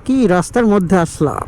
কি রাস্তার মধ্যে আসলাম।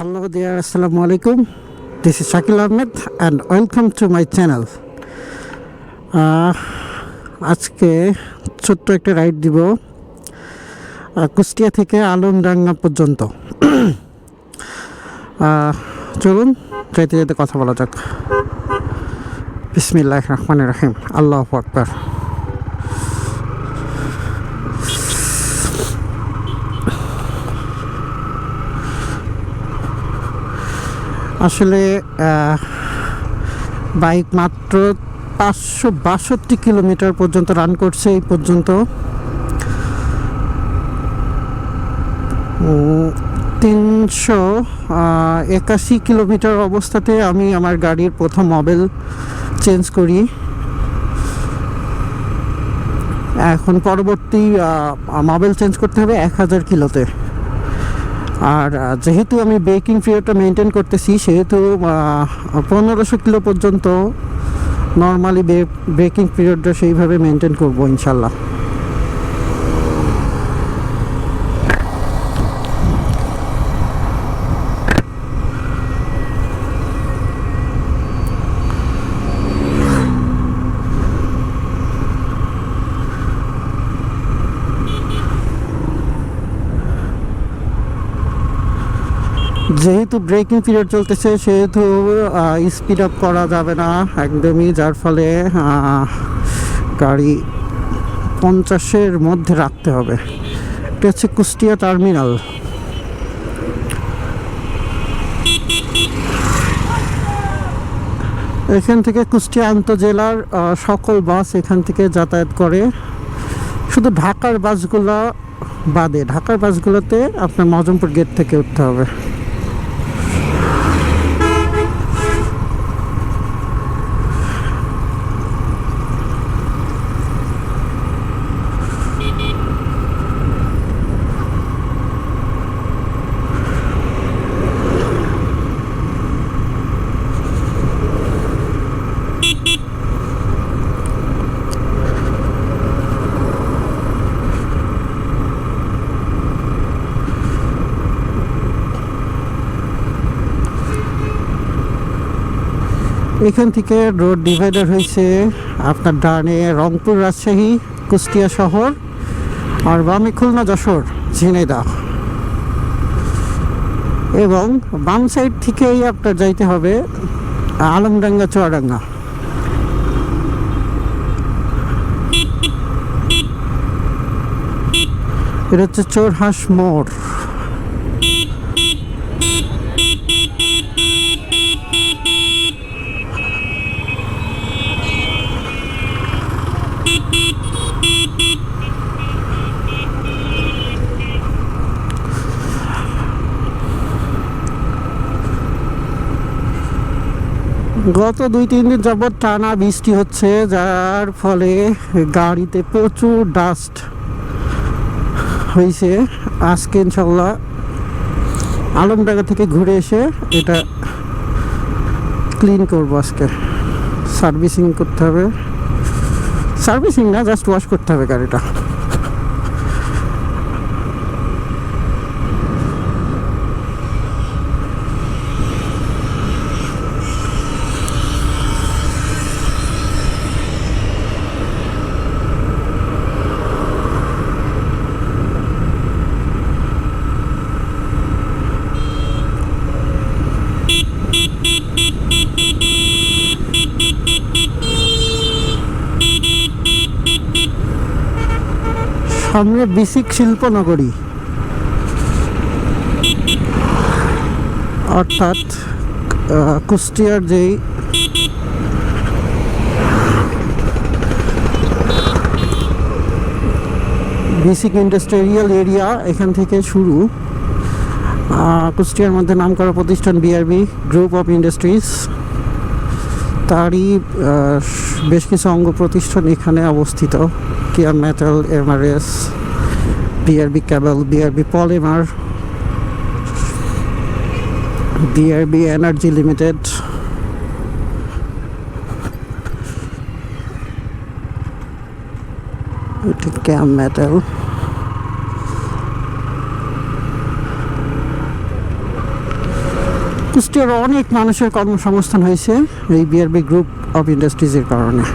Hello there, Assalamu alaikum. This is Shakil Ahmed and welcome to my channel. আজকে ছোট্ট একটা রাইড দিব কুষ্টিয়া থেকে আলমডাঙ্গা পর্যন্ত। চলুন যাইতে যেতে কথা বলা যাক। বিসমিল্লাহির রহমানির রহিম, আল্লাহু আকবার। আসলে বাইক মাত্র 562 কিলোমিটার পর্যন্ত রান করছে এই পর্যন্ত। 381 কিলোমিটার অবস্থাতে আমি আমার গাড়ির প্রথম মোবিল চেঞ্জ করি। এখন পরবর্তী মোবিল চেঞ্জ করতে হবে 1000 কিলোতে। আর যেহেতু আমি ব্রেকিং পিরিয়ডটা মেনটেন করতেছি, সেহেতু 1500 কিলো পর্যন্ত নর্মালি ব্রেকিং পিরিয়ডটা সেইভাবে মেনটেন করবো ইনশাল্লাহ। যেহেতু ব্রেকিং পিরিয়ড চলতেছে, সেহেতু স্পিড আপ করা যাবে না একদমই, যার ফলে গাড়ি 50-এর মধ্যে রাখতে হবে। এটা হচ্ছে কুষ্টিয়া টার্মিনাল। এখান থেকে কুষ্টিয়া আন্তজেলার সকল বাস এখান থেকে যাতায়াত করে। শুধু ঢাকার বাসগুলো বাদে, ঢাকার বাসগুলোতে আপনার মজমপুর গেট থেকে উঠতে হবে। এখান থেকে রোড ডিভাইডার হয়েছে, আপনার ডানে রংপুর রাজশাহী কুষ্টিয়া শহর, আর বামে খুলনা যশোর ঝিনাইদহ, এবং বাম সাইড থেকেই আপনার যাইতে হবে আলমডাঙ্গা চুয়াডাঙ্গা। এটা হচ্ছে চোরহাঁস মোড়। গত 2-3 দিন যাবৎ টানা বৃষ্টি হচ্ছে, যার ফলে গাড়িতে প্রচুর ডাস্ট হয়েছে। আজকে ইনশাল্লাহ আলমডাঙ্গা থেকে ঘুরে এসে এটা ক্লিন করবো। আজকে সার্ভিসিং করতে হবে, সার্ভিসিং না, জাস্ট ওয়াশ করতে হবে গাড়িটা। সামনে বিসিক শিল্পনগরী, অর্থাৎ কুষ্টিয়ার যেই বেসিক ইন্ডাস্ট্রিয়াল এরিয়া, এখান থেকে শুরু। কুষ্টিয়ার মধ্যে নামকরা প্রতিষ্ঠান বিআরবি গ্রুপ অফ ইন্ডাস্ট্রিজ, তারই বেশ কিছু অঙ্গ প্রতিষ্ঠান এখানে অবস্থিত। Care metal, MRS, BRB cable, BRB polymer, BRB energy limited, cam metal. কুষ্টিয়ার অনেক মানুষের কর্মসংস্থান হয়েছে এই বিআরবি গ্রুপ অফ ইন্ডাস্ট্রিজের কারণে।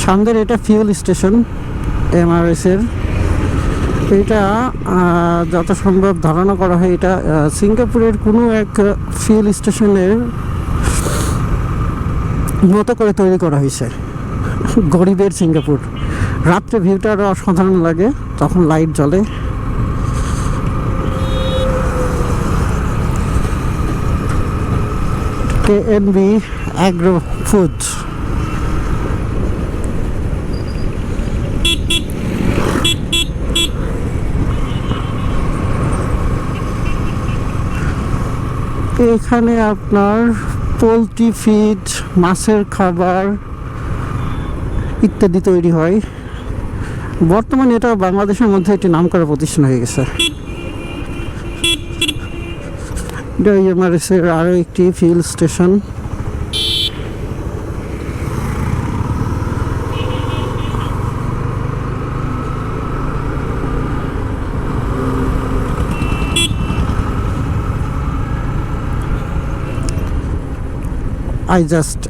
সামনের এটা ফিউল স্টেশন এমআরএস এর। এটা যত সম্ভব ধারণা করা হয় এটা সিঙ্গাপুরের কোনো এক ফিউল স্টেশনের মতো করে তৈরি করা হয়েছে। গরিবের সিঙ্গাপুর। রাত্রে ভিউটা আরও অসাধারণ লাগে, তখন লাইট জ্বলে। কেএনবি অ্যাগ্রো ফুড। এখানে আপনার পোলট্রি ফিড, মাছের খাবার ইত্যাদি তৈরি হয়। বর্তমানে এটা বাংলাদেশের মধ্যে একটি নামকরা প্রতিষ্ঠান হয়ে গেছে। এমআরএসের আরও একটি fuel station. I just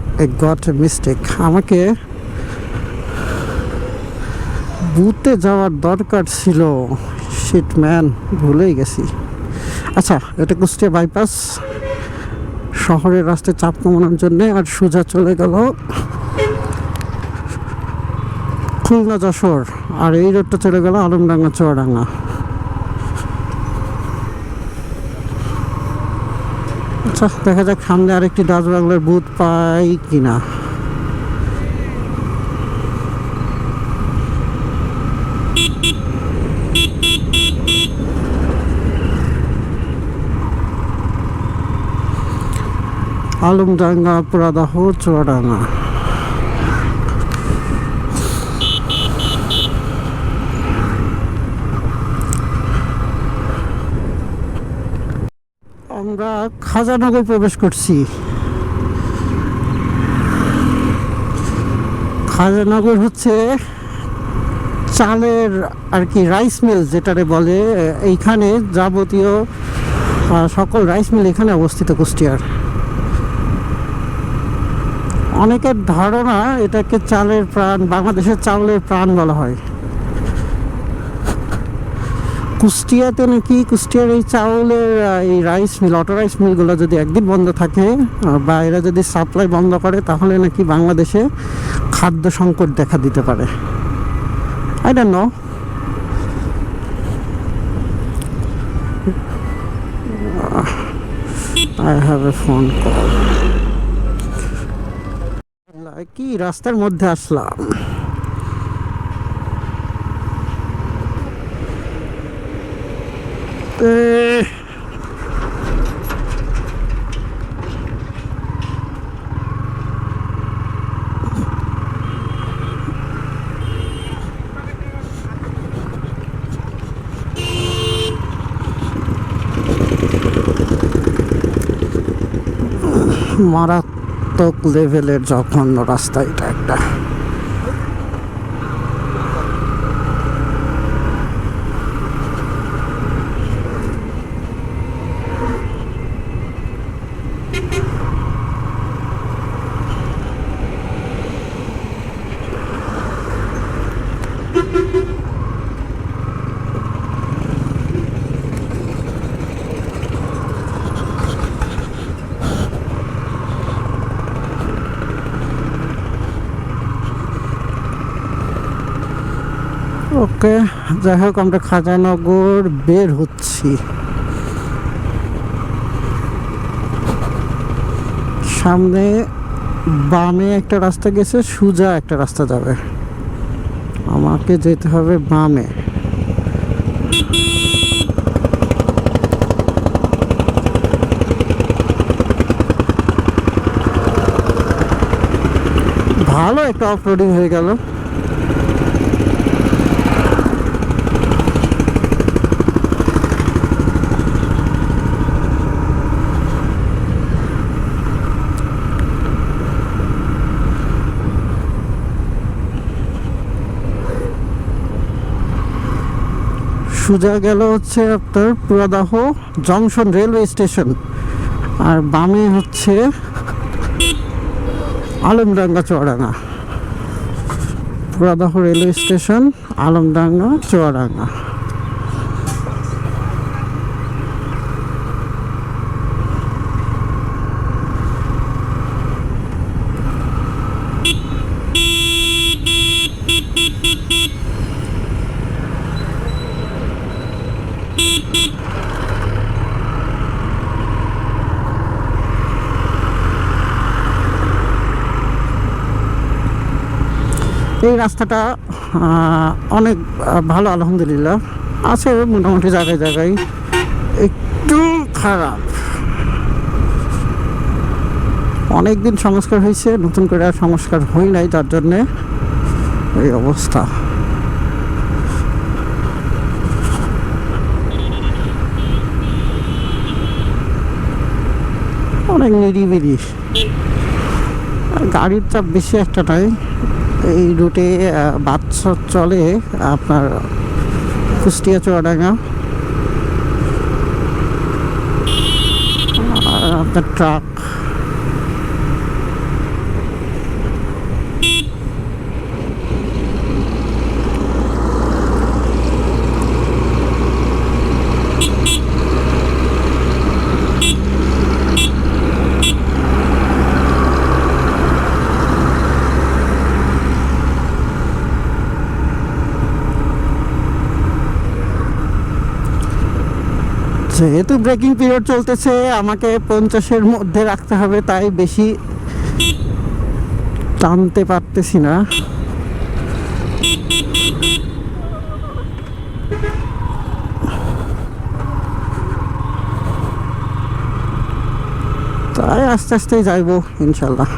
got a mistake. আমাকে বুথে যাওয়ার দরকার ছিল। শিট ম্যান, ভুলেই গেছি। আচ্ছা, এটা কুষ্টিয়া বাইপাস, শহরের রাস্তায় চাপ কমানোর জন্যে। আর সোজা চলে গেল খুলনা যশোর, আর এই রোডটা চলে গেল আলমডাঙ্গা চুয়াডাঙ্গা। আচ্ছা, দেখা যাক সামনে আরেকটি ডাচ বাংলার বুথ পাই কিনা। আলমডাঙ্গা, পুরাদাহ, চুয়াডাঙ্গা। আমরা খাজানগর প্রবেশ করছি। খাজানগর হচ্ছে চালের আর কি রাইস মিল যেটারে বলে। এইখানে যাবতীয় সকল রাইস মিল এখানে অবস্থিত কুষ্টিয়ার। অনেকের ধারণা এটাকে চালের প্রাণ, বাংলাদেশের চাউলের প্রাণ বলা হয়। কুষ্টিয়াতে নাকি কুষ্টিয়ার এই চাউলের এই রাইস মিল, অটো রাইস মিলগুলো যদি একদিন বন্ধ থাকে বা এরা যদি সাপ্লাই বন্ধ করে, তাহলে নাকি বাংলাদেশে খাদ্য সংকট দেখা দিতে পারে। I don't know. I have a phone call. কি রাস্তার মধ্যে আসলাম। মারাত্মক লেভেলের জঘন্য রাস্তা এটা একটা। ওকে, যাই হোক আমরা খাজানগর বের হচ্ছি। সামনে বামে একটা রাস্তা গেছে, সোজা একটা রাস্তা যাবে, আমাকে যেতে হবে বামে। ভালো একটা অফরোডিং হয়ে গেল। সোজা গেল হচ্ছে আপনার পুরাদাহ জংশন রেলওয়ে স্টেশন, আর বামে হচ্ছে আলমডাঙ্গা চুয়াডাঙ্গা। Poradaha railway station, Alamdanga Chuadanga. এই রাস্তাটা অনেক ভালো, আলহামদুলিল্লাহ। আছে মোটামুটি জায়গায় জায়গায় একটু খারাপ। অনেক দিন সংস্কার হয়েছে, নতুন করে আর সংস্কার হয় নাই, যার জন্যে এই অবস্থা। অনেক নিরিবিলি, গাড়ির চাপ বেশি একটা নাই। এই রুটে বাস চলে আপনার কুষ্টিয়া চুয়াডাঙ্গা, আর আপনার ট্রাক। যেহেতু ব্রেকিং পিরিয়ড চলতেছে, আমাকে 50-এর মধ্যে রাখতে হবে, তাই বেশি টানতে পারতেছি না। তাই আস্তে আস্তে যাইবো ইনশাল্লাহ।